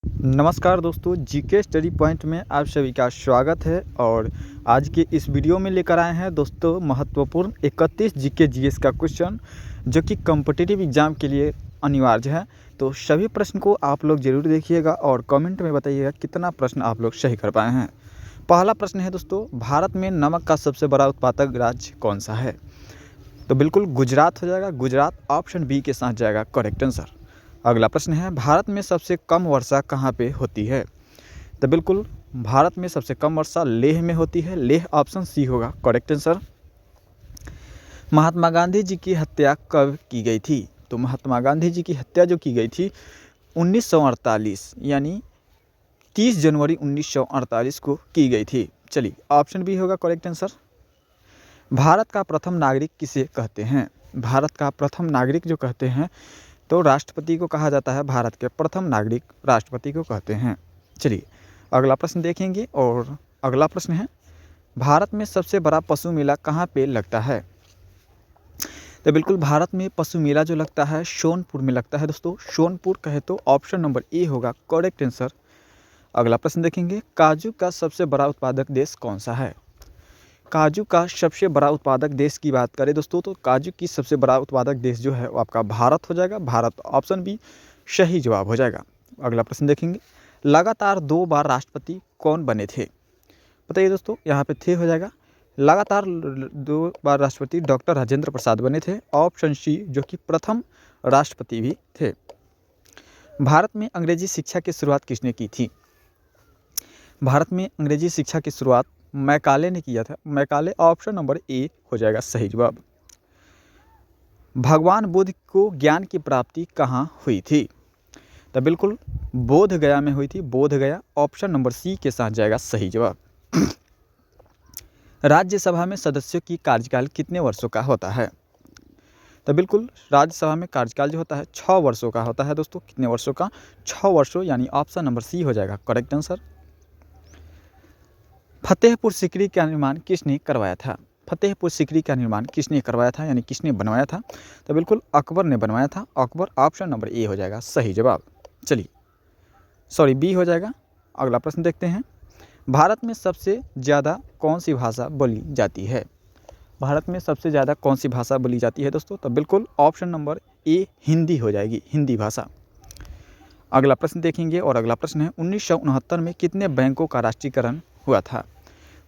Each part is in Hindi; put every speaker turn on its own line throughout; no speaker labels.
नमस्कार दोस्तों, जीके स्टडी पॉइंट में आप सभी का स्वागत है। और आज के इस वीडियो में लेकर आए हैं दोस्तों महत्वपूर्ण 31 जीके जीएस का क्वेश्चन, जो कि कॉम्पिटिटिव एग्ज़ाम के लिए अनिवार्य है। तो सभी प्रश्न को आप लोग ज़रूर देखिएगा और कमेंट में बताइएगा कितना प्रश्न आप लोग सही कर पाए हैं। पहला प्रश्न है दोस्तों, भारत में नमक का सबसे बड़ा उत्पादक राज्य कौन सा है? तो बिल्कुल गुजरात हो जाएगा। गुजरात ऑप्शन बी के साथ जाएगा करेक्ट आंसर। अगला प्रश्न है, भारत में सबसे कम वर्षा कहाँ पे होती है? तो बिल्कुल भारत में सबसे कम वर्षा लेह में होती है। लेह ऑप्शन सी होगा करेक्ट आंसर। महात्मा गांधी जी की हत्या कब की गई थी? तो महात्मा गांधी जी की हत्या जो की गई थी 1948 यानी 30 जनवरी 1948 को की गई थी। चलिए ऑप्शन बी होगा करेक्ट आंसर। भारत का प्रथम नागरिक किसे कहते हैं? भारत का प्रथम नागरिक जो कहते हैं तो राष्ट्रपति को कहा जाता है। भारत के प्रथम नागरिक राष्ट्रपति को कहते हैं। चलिए अगला प्रश्न देखेंगे। और अगला प्रश्न है, भारत में सबसे बड़ा पशु मेला कहाँ पे लगता है? तो बिल्कुल भारत में पशु मेला जो लगता है सोनपुर में लगता है दोस्तों। सोनपुर कहे तो ऑप्शन नंबर ए होगा करेक्ट आंसर। अगला प्रश्न देखेंगे, काजू का सबसे बड़ा उत्पादक देश कौन सा है? काजू का सबसे बड़ा उत्पादक देश की बात करें दोस्तों तो काजू की सबसे बड़ा उत्पादक देश जो है वो आपका भारत हो जाएगा। भारत ऑप्शन बी सही जवाब हो जाएगा। अगला प्रश्न देखेंगे, लगातार 2 बार राष्ट्रपति कौन बने थे? बताइए दोस्तों, यहाँ पे थे हो जाएगा। लगातार 2 बार राष्ट्रपति डॉक्टर राजेंद्र प्रसाद बने थे। ऑप्शन सी जो कि प्रथम राष्ट्रपति भी थे। भारत में अंग्रेजी शिक्षा की शुरुआत किसने की थी? भारत में अंग्रेजी शिक्षा की शुरुआत मैकाले ने किया था। मैकाले ऑप्शन नंबर ए हो जाएगा सही जवाब। भगवान बुद्ध को ज्ञान की प्राप्ति कहाँ हुई थी? तो बिल्कुल बोध गया में हुई थी। बोध गया ऑप्शन नंबर सी के साथ जाएगा सही जवाब। राज्यसभा में सदस्यों की कार्यकाल कितने वर्षों का होता है? तो बिल्कुल राज्यसभा में कार्यकाल जो होता है 6 वर्षों का होता है दोस्तों। कितने वर्षों का? 6 वर्षों, यानी ऑप्शन नंबर सी हो जाएगा करेक्ट आंसर। फतेहपुर सीकरी का निर्माण किसने करवाया था? फतेहपुर सीकरी का निर्माण किसने करवाया था, यानी किसने बनवाया था? तो बिल्कुल अकबर ने बनवाया था। अकबर ऑप्शन नंबर ए हो जाएगा सही जवाब। चलिए सॉरी बी हो जाएगा। अगला प्रश्न देखते हैं, भारत में सबसे ज़्यादा कौन सी भाषा बोली जाती है? भारत में सबसे ज़्यादा कौन सी भाषा बोली जाती है दोस्तों? तो बिल्कुल ऑप्शन नंबर ए हिंदी हो जाएगी, हिंदी भाषा। अगला प्रश्न देखेंगे। और अगला प्रश्न है, 1969 में कितने बैंकों का राष्ट्रीयकरण हुआ था?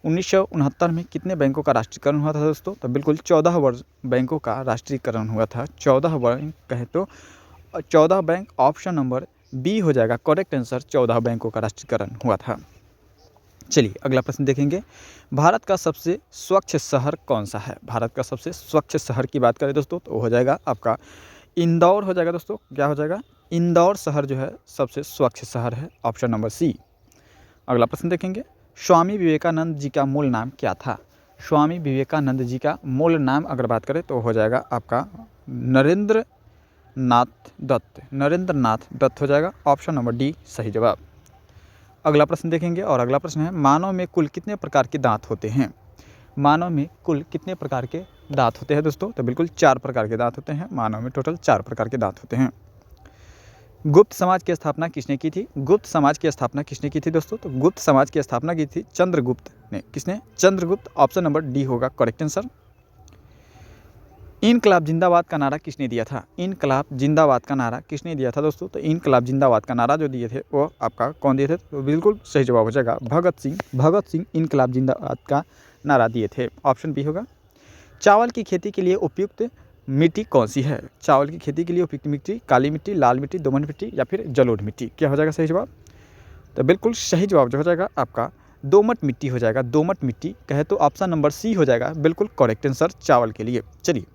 1969 में कितने बैंकों का राष्ट्रीयकरण हुआ था दोस्तों? तो बिल्कुल 14 बैंकों का राष्ट्रीयकरण हुआ था। 14 बैंक कहे तो 14 बैंक ऑप्शन नंबर बी हो जाएगा करेक्ट आंसर। 14 बैंकों का राष्ट्रीयकरण हुआ था। चलिए अगला प्रश्न देखेंगे, भारत का सबसे स्वच्छ शहर कौन सा है? भारत का सबसे स्वच्छ शहर की बात करें दोस्तों तो हो जाएगा आपका इंदौर हो जाएगा दोस्तों। क्या हो जाएगा? इंदौर शहर जो है सबसे स्वच्छ शहर है। Option number C. अगला प्रश्न देखेंगे, स्वामी विवेकानंद जी का मूल नाम क्या था? स्वामी विवेकानंद जी का मूल नाम अगर बात करें तो हो जाएगा आपका नरेंद्र नाथ दत्त। नरेंद्र नाथ दत्त हो जाएगा। ऑप्शन नंबर डी सही जवाब। अगला प्रश्न देखेंगे। और अगला प्रश्न है, मानव में कुल कितने प्रकार के दांत होते हैं? मानव में कुल कितने प्रकार के दांत होते हैं दोस्तों? तो बिल्कुल 4 प्रकार के दांत होते हैं। मानव में टोटल 4 प्रकार के दांत होते हैं। गुप्त समाज की स्थापना किसने की थी? गुप्त समाज की स्थापना किसने की थी दोस्तों? तो गुप्त समाज की स्थापना की थी चंद्रगुप्त ने। किसने? चंद्रगुप्त। ऑप्शन नंबर डी होगा करेक्ट आंसर। इनकलाब जिंदाबाद का नारा किसने दिया था? इनकलाब जिंदाबाद का नारा किसने दिया था दोस्तों? तो इनकलाब जिंदाबाद का नारा जो दिए थे वो आपका कौन दिए थे? तो बिल्कुल सही जवाब हो जाएगा भगत सिंह। भगत सिंह इनकलाब जिंदाबाद का नारा दिए थे। ऑप्शन बी होगा। चावल की खेती के लिए उपयुक्त मिट्टी कौन सी है? चावल की खेती के लिए उपयुक्त मिट्टी काली मिट्टी, लाल मिट्टी, दोमट मिट्टी या फिर जलोढ़ मिट्टी। क्या हो जाएगा सही जवाब? तो बिल्कुल सही जवाब जो हो जाएगा आपका दोमट मिट्टी हो जाएगा। दोमट मिट्टी कहे तो ऑप्शन नंबर सी हो जाएगा बिल्कुल करेक्ट आंसर चावल के लिए। चलिए,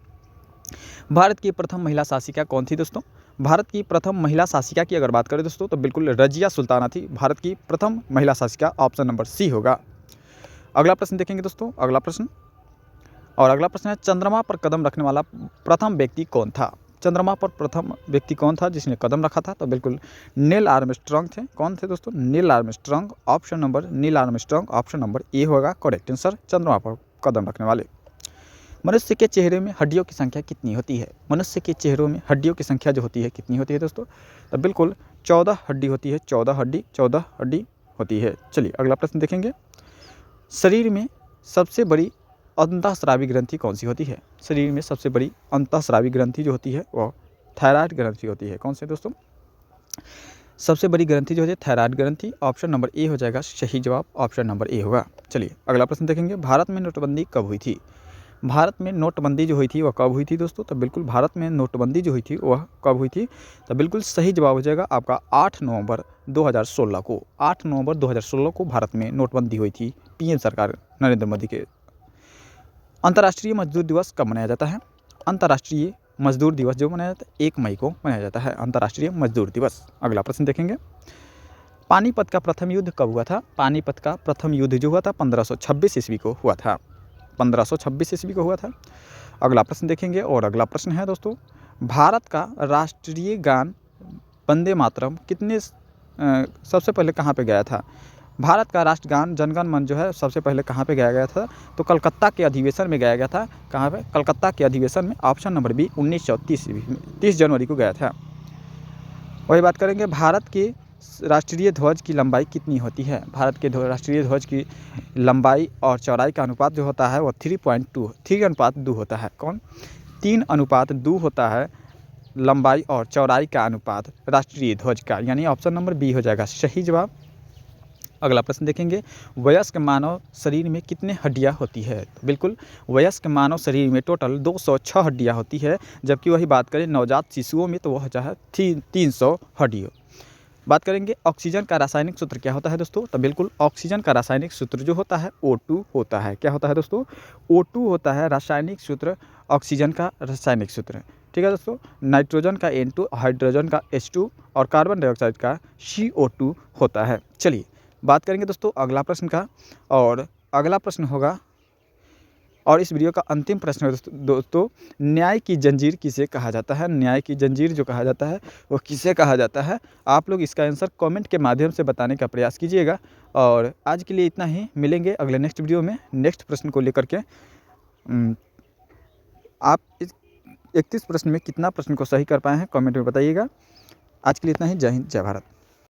भारत की प्रथम महिला शासिका कौन थी दोस्तों? भारत की प्रथम महिला शासिका की अगर बात करें दोस्तों तो बिल्कुल रजिया सुल्ताना थी भारत की प्रथम महिला शासिका। ऑप्शन नंबर सी होगा। अगला प्रश्न देखेंगे दोस्तों। अगला प्रश्न है, चंद्रमा पर कदम रखने वाला प्रथम व्यक्ति कौन था? चंद्रमा पर प्रथम व्यक्ति कौन था जिसने कदम रखा था? तो बिल्कुल नील आर्मस्ट्रांग थे। कौन थे दोस्तों? Neil Armstrong. Option number Neil Armstrong option number A होगा करेक्ट आंसर। चंद्रमा पर कदम रखने वाले। मनुष्य के चेहरे में हड्डियों की संख्या कितनी होती है? मनुष्य के चेहरों में हड्डियों की संख्या जो होती है कितनी होती है दोस्तों? तो बिल्कुल 14 हड्डी होती है, 14 हड्डी होती है। चलिए अगला प्रश्न देखेंगे। शरीर में सबसे बड़ी अंतःस्रावी ग्रंथि कौन सी होती है? शरीर में सबसे बड़ी अंतःस्रावी ग्रंथि जो होती है वह थायराइड ग्रंथि होती है। कौन से दोस्तों? सबसे बड़ी ग्रंथि जो है थायराइड ग्रंथि। ऑप्शन नंबर ए हो जाएगा सही जवाब, ऑप्शन नंबर ए होगा। चलिए अगला प्रश्न देखेंगे। भारत में नोटबंदी कब हुई थी? भारत में नोटबंदी जो हुई थी वह कब हुई थी दोस्तों? तो बिल्कुल भारत में नोटबंदी जो हुई थी वह कब हुई थी? तो बिल्कुल सही जवाब हो जाएगा आपका 8 नवंबर 2016 को। 8 नवंबर 2016 को भारत में नोटबंदी हुई थी पीएम सरकार नरेंद्र मोदी के। अंतर्राष्ट्रीय मजदूर दिवस कब मनाया जाता है? अंतर्राष्ट्रीय मजदूर दिवस जो मनाया जाता है 1 मई को मनाया जाता है, अंतर्राष्ट्रीय मजदूर दिवस। अगला प्रश्न देखेंगे। पानीपत का प्रथम युद्ध कब हुआ था? पानीपत का प्रथम युद्ध जो हुआ था 1526 ईस्वी को हुआ था, 1526 ईस्वी को हुआ था। अगला प्रश्न देखेंगे और अगला प्रश्न है दोस्तों, भारत का राष्ट्रीय गान वंदे मातरम सबसे पहले कहाँ पे गाया था? भारत का राष्ट्रगान जनगण मन जो है सबसे पहले कहाँ पे गाया गया था? तो कलकत्ता के अधिवेशन में गाया गया था। कहाँ पे? कलकत्ता के अधिवेशन में। ऑप्शन नंबर बी 1930 जनवरी को गया था। वही बात करेंगे, भारत के राष्ट्रीय ध्वज की लंबाई कितनी होती है? भारत के राष्ट्रीय ध्वज की लंबाई और चौड़ाई का अनुपात जो होता है वो 3:2 होता है। कौन? 3:2 होता है लंबाई और चौड़ाई का अनुपात राष्ट्रीय ध्वज का, यानी ऑप्शन नंबर बी हो जाएगा सही जवाब। अगला प्रश्न देखेंगे। वयस्क मानव शरीर में कितने हड्डियां होती है? बिल्कुल वयस्क मानव शरीर में टोटल 206 हड्डियां होती है, जबकि वही बात करें नवजात शिशुओं में तो वह जो है 300 हड्डियों। बात करेंगे ऑक्सीजन का रासायनिक सूत्र क्या होता है दोस्तों? तो बिल्कुल ऑक्सीजन का रासायनिक सूत्र जो होता है O2 होता है। क्या होता है दोस्तों? O2 होता है रासायनिक सूत्र, ऑक्सीजन का रासायनिक सूत्र। ठीक है दोस्तों, नाइट्रोजन का N2, हाइड्रोजन का H2 और कार्बन डाइऑक्साइड का CO2 होता है। चलिए बात करेंगे दोस्तों अगला प्रश्न का, और अगला प्रश्न होगा और इस वीडियो का अंतिम प्रश्न है दोस्तों, न्याय की जंजीर किसे कहा जाता है? न्याय की जंजीर जो कहा जाता है वो किसे कहा जाता है? आप लोग इसका आंसर कमेंट के माध्यम से बताने का प्रयास कीजिएगा। और आज के लिए इतना ही, मिलेंगे अगले नेक्स्ट वीडियो में नेक्स्ट प्रश्न को लेकर के। आप इस 31 प्रश्न में कितना प्रश्न को सही कर पाए हैं कमेंट में बताइएगा। आज के लिए इतना ही। जय हिंद, जय भारत।